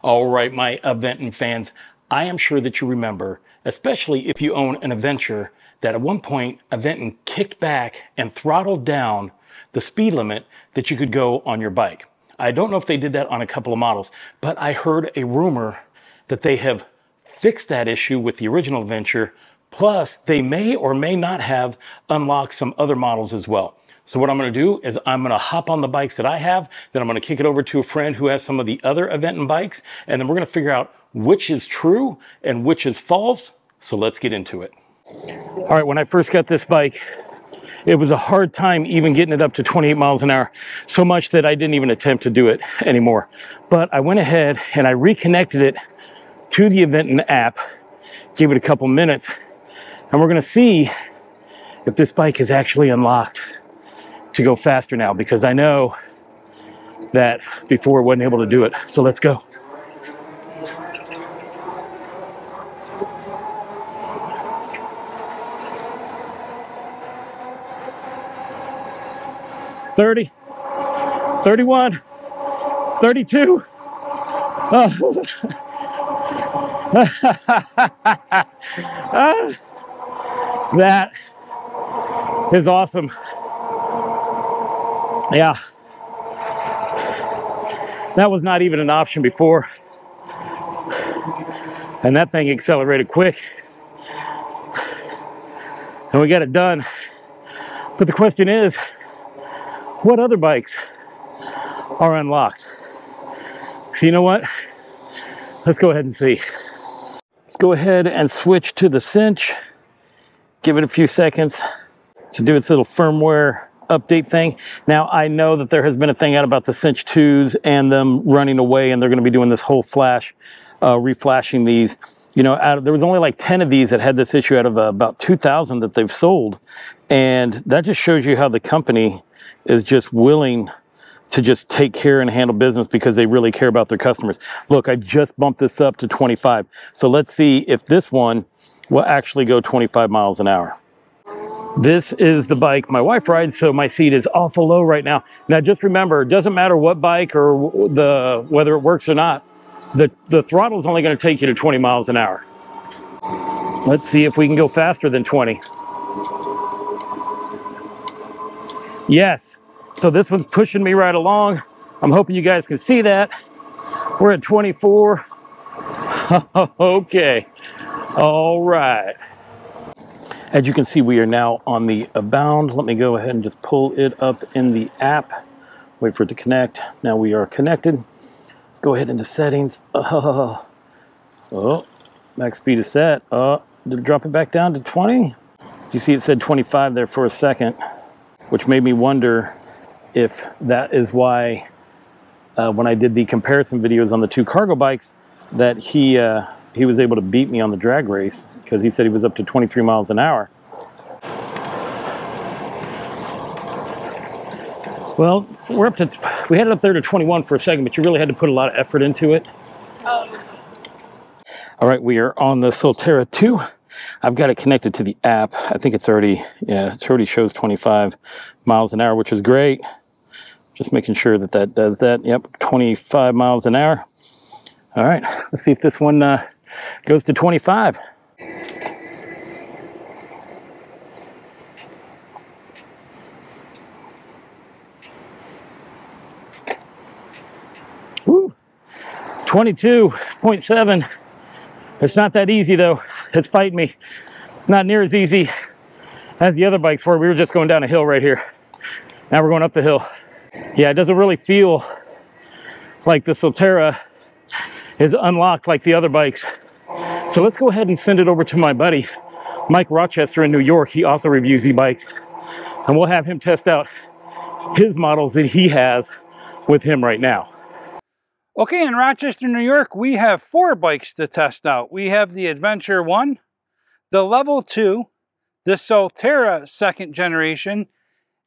All right, my Aventon fans, I am sure that you remember, especially if you own an Aventure, that at one point Aventon kicked back and throttled down the speed limit that you could go on your bike. I don't know if they did that on a couple of models, but I heard a rumor that they have fixed that issue with the original Aventure. Plus, they may or may not have unlocked some other models as well. So what I'm going to do is I'm going to hop on the bikes that I have, then I'm going to kick it over to a friend who has some of the other Aventon bikes, and then we're going to figure out which is true and which is false. So let's get into it. All right, when I first got this bike, it was a hard time even getting it up to 28 miles an hour, so much that I didn't even attempt to do it anymore. But I went ahead and I reconnected it to the Aventon app, gave it a couple minutes, and we're going to see if this bike is actually unlocked to go faster now, because I know that before it wasn't able to do it. So let's go. $30, $31, $32. Oh. That is awesome. Yeah, that was not even an option before, and that thing accelerated quick, and we got it done. But the question is, what other bikes are unlocked? So you know what? Let's go ahead and see. Let's go ahead and switch to the Cinch. Give it a few seconds to do its little firmware update thing. Now, I know that there has been a thing out about the Cinch 2s and them running away, and they're going to be doing this whole flash, reflashing these. You know, there was only like 10 of these that had this issue out of about 2,000 that they've sold. And that just shows you how the company is just willing to just take care and handle business because they really care about their customers. Look, I just bumped this up to 25. So let's see if this one will actually go 25 miles an hour. This is the bike my wife rides, so my seat is awful low right now. Now just remember, it doesn't matter what bike or whether it works or not, the throttle is only going to take you to 20 miles an hour. Let's see if we can go faster than 20. Yes, so this one's pushing me right along. I'm hoping you guys can see that. We're at 24. Okay, all right. As you can see, we are now on the Abound. Let me go ahead and just pull it up in the app. Wait for it to connect. Now we are connected. Let's go ahead into settings. Oh, max speed is set. Did it drop it back down to 20? You see it said 25 there for a second, which made me wonder if that is why when I did the comparison videos on the two cargo bikes that he was able to beat me on the drag race, because he said he was up to 23 miles an hour. Well, we had it up there to 21 for a second, but you really had to put a lot of effort into it. Oh. All right, we are on the Soltera 2. I've got it connected to the app. I think it's already, yeah, it already shows 25 miles an hour, which is great. Just making sure that that does that. Yep, 25 miles an hour. All right, let's see if this one goes to 25. Woo, 22.7. It's not that easy though. It's fighting me. Not near as easy as the other bikes were. We were just going down a hill right here. Now we're going up the hill. Yeah, it doesn't really feel like the Soltera is unlocked like the other bikes. So let's go ahead and send it over to my buddy, Mike Rochester in New York. He also reviews e-bikes, and we'll have him test out his models that he has with him right now. Okay, in Rochester, New York, we have 4 bikes to test out. We have the Adventure 1, the Level 2, the Soltera 2nd generation,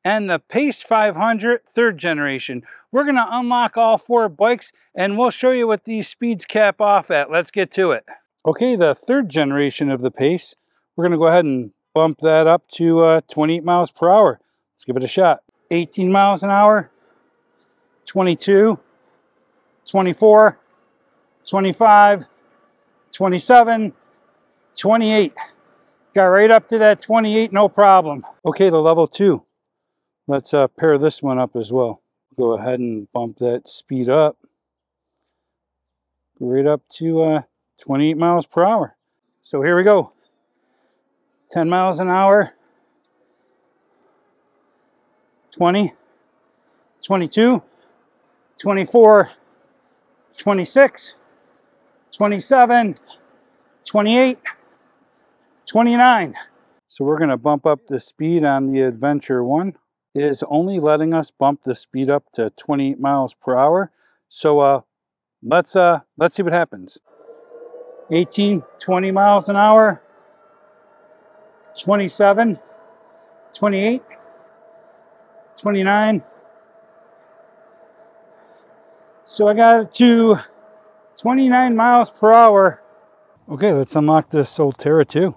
and the Pace 500 3rd generation. We're going to unlock all 4 bikes, and we'll show you what these speeds cap off at. Let's get to it. Okay, the 3rd generation of the Pace, we're going to go ahead and bump that up to 28 miles per hour. Let's give it a shot. 18 miles an hour, 22, 24, 25, 27, 28. Got right up to that 28, no problem. Okay, the level 2. Let's pair this one up as well. Go ahead and bump that speed up. Right up to 28 miles per hour. So here we go. 10 miles an hour. 20, 22, 24, 26, 27, 28, 29. So we're going to bump up the speed on the Adventure 1. It is only letting us bump the speed up to 28 miles per hour. So let's see what happens. 18, 20 miles an hour. 27, 28, 29. So I got it to 29 miles per hour. Okay, let's unlock the Soltera 2.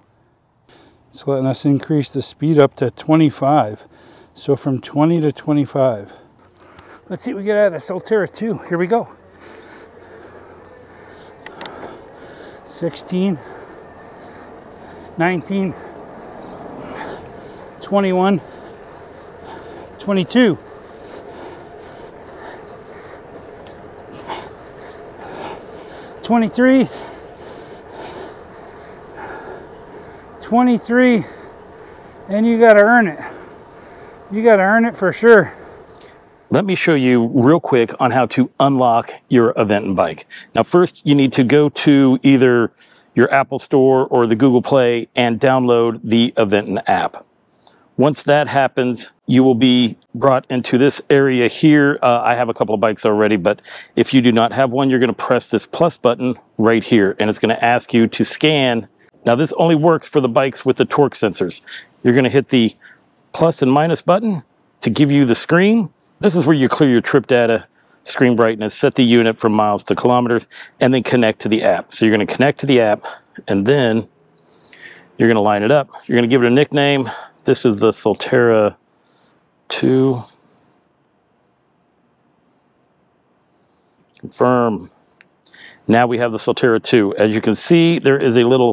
It's letting us increase the speed up to 25. So from 20 to 25. Let's see what we get out of the Soltera 2. Here we go. 16, 19, 21, 22. 23, 23, and you got to earn it. You got to earn it for sure. Let me show you real quick on how to unlock your Aventon bike. Now first you need to go to either your Apple Store or the Google Play and download the Aventon app. Once that happens, you will be brought into this area here. I have a couple of bikes already, but if you do not have one, you're going to press this plus button right here, and it's going to ask you to scan. Now this only works for the bikes with the torque sensors. You're going to hit the plus and minus button to give you the screen. This is where you clear your trip data, screen brightness, set the unit from miles to kilometers, and then connect to the app. So you're going to connect to the app, and then you're going to line it up. You're going to give it a nickname. This is the Soltera 2. Confirm. Now we have the Soltera 2. As you can see, there is a little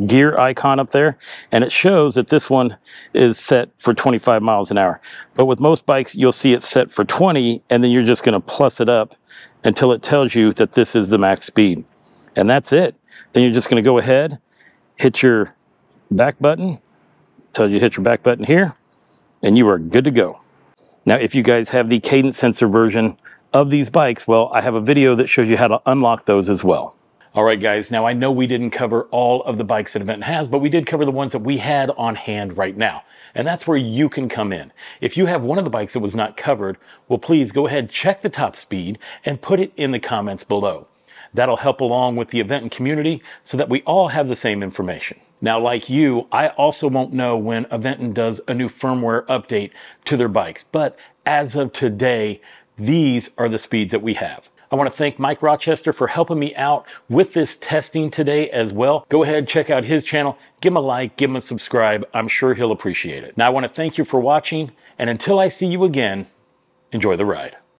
gear icon up there, and it shows that this one is set for 25 miles an hour. But with most bikes, you'll see it set for 20, and then you're just going to plus it up until it tells you that this is the max speed. And that's it. Then you're just going to go ahead, hit your back button, tell you to hit your back button here, and you are good to go. Now, if you guys have the cadence sensor version of these bikes, well, I have a video that shows you how to unlock those as well. All right, guys, now I know we didn't cover all of the bikes that Aventon has, but we did cover the ones that we had on hand right now. And that's where you can come in. If you have one of the bikes that was not covered, well, please go ahead, check the top speed and put it in the comments below. That'll help along with the Aventon community so that we all have the same information. Now, like you, I also won't know when Aventon does a new firmware update to their bikes. But as of today, these are the speeds that we have. I want to thank Mike Rochester for helping me out with this testing today as well. Go ahead, check out his channel, give him a like, give him a subscribe. I'm sure he'll appreciate it. Now, I want to thank you for watching, and until I see you again, enjoy the ride.